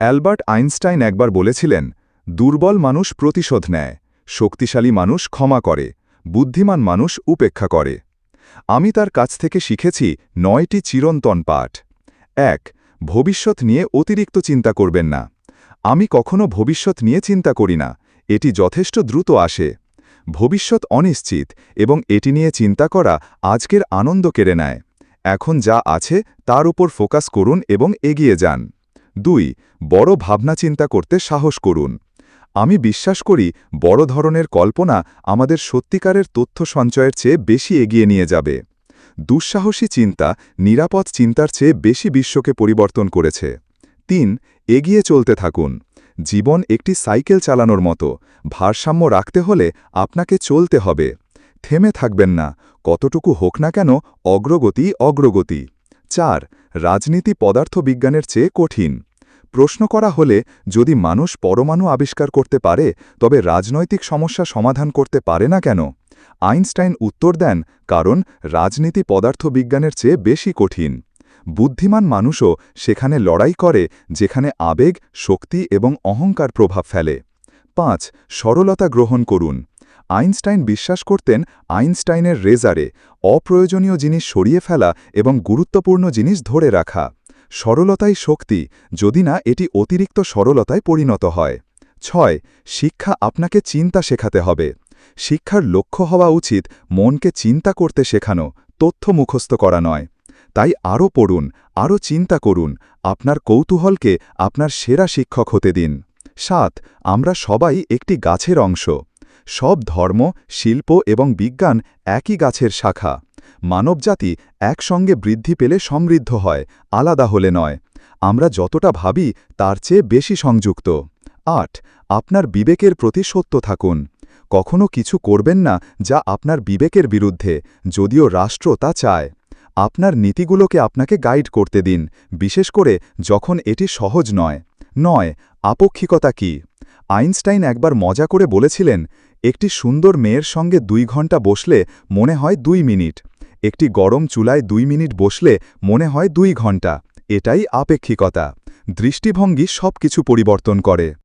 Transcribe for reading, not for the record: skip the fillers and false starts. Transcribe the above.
Albert Einstein একবার বলেছিলেন, দুর্বল মানুষ প্রতিশোধ নেয়, শক্তিশালী মানুষ ক্ষমা করে, বুদ্ধিমান মানুষ উপেক্ষা করে। আমি তার কাছ থেকে শিখেছি ৯টি চিরন্তন পাঠ। ১. ভবিষ্যৎ নিয়ে অতিরিক্ত চিন্তা করবেন না। আমি কখনো ভবিষ্যৎ নিয়ে চিন্তা করি না, এটি যথেষ্ট দ্রুত আসে। ভবিষ্যৎ অনিশ্চিত এবং এটি নিয়ে চিন্তা করা আজকের আনন্দ কেড়ে নেয়। এখন যা আছে তার উপর ফোকাস করুন এবং এগিয়ে যান। ২. বড় ভাবনা চিন্তা করতে সাহস করুন। আমি বিশ্বাস করি বড় ধরনের কল্পনা আমাদের সত্যিকারের তথ্য সঞ্চয়ের চেয়ে বেশি এগিয়ে নিয়ে যাবে। দুঃসাহসী চিন্তা নিরাপদ চিন্তার চেয়ে বেশি বিশ্বকে পরিবর্তন করেছে। ৩. এগিয়ে চলতে থাকুন। জীবন একটি সাইকেল চালানোর মতো, ভারসাম্য রাখতে হলে আপনাকে চলতে হবে। থেমে থাকবেন না, কতটুকু হোক না কেন অগ্রগতি অগ্রগতি। ৪. রাজনীতি পদার্থবিজ্ঞানের চেয়ে কঠিন। প্রশ্ন করা হলে যদি মানুষ পরমাণু আবিষ্কার করতে পারে তবে রাজনৈতিক সমস্যা সমাধান করতে পারে না কেন? আইনস্টাইন উত্তর দেন, কারণ রাজনীতি পদার্থবিজ্ঞানের চেয়ে বেশি কঠিন। বুদ্ধিমান মানুষও সেখানে লড়াই করে যেখানে আবেগ, শক্তি এবং অহংকার প্রভাব ফেলে। ৫. সরলতা গ্রহণ করুন। আইনস্টাইন বিশ্বাস করতেন আইনস্টাইনের রেজারে অপ্রয়োজনীয় জিনিস সরিয়ে ফেলা এবং গুরুত্বপূর্ণ জিনিস ধরে রাখা। সরলতাই শক্তি, যদি না এটি অতিরিক্ত সরলতায় পরিণত হয়। ৬. শিক্ষা আপনাকে চিন্তা শেখাতে হবে। শিক্ষার লক্ষ্য হওয়া উচিত মনকে চিন্তা করতে শেখানো, তথ্য মুখস্থ করা নয়। তাই আরও পড়ুন, আরও চিন্তা করুন, আপনার কৌতূহলকে আপনার সেরা শিক্ষক হতে দিন। ৭. আমরা সবাই একটি গাছের অংশ। সব ধর্ম, শিল্প এবং বিজ্ঞান একই গাছের শাখা। মানবজাতি একসঙ্গে বৃদ্ধি পেলে সমৃদ্ধ হয়, আলাদা হলে নয়। আমরা যতটা ভাবি তার চেয়ে বেশি সংযুক্ত। ৮. আপনার বিবেকের প্রতি সত্য থাকুন। কখনো কিছু করবেন না যা আপনার বিবেকের বিরুদ্ধে, যদিও রাষ্ট্র তা চায়। আপনার নীতিগুলোকে আপনাকে গাইড করতে দিন, বিশেষ করে যখন এটি সহজ নয়। ৯. আপেক্ষিকতা কি? আইনস্টাইন একবার মজা করে বলেছিলেন, একটি সুন্দর মেয়ের সঙ্গে ২ ঘন্টা বসলে মনে হয় ২ মিনিট, একটি গরম চুলায় ২ মিনিট বসলে মনে হয় ২ ঘন্টা। এটাই আপেক্ষিকতা। দৃষ্টিভঙ্গি সবকিছু পরিবর্তন করে।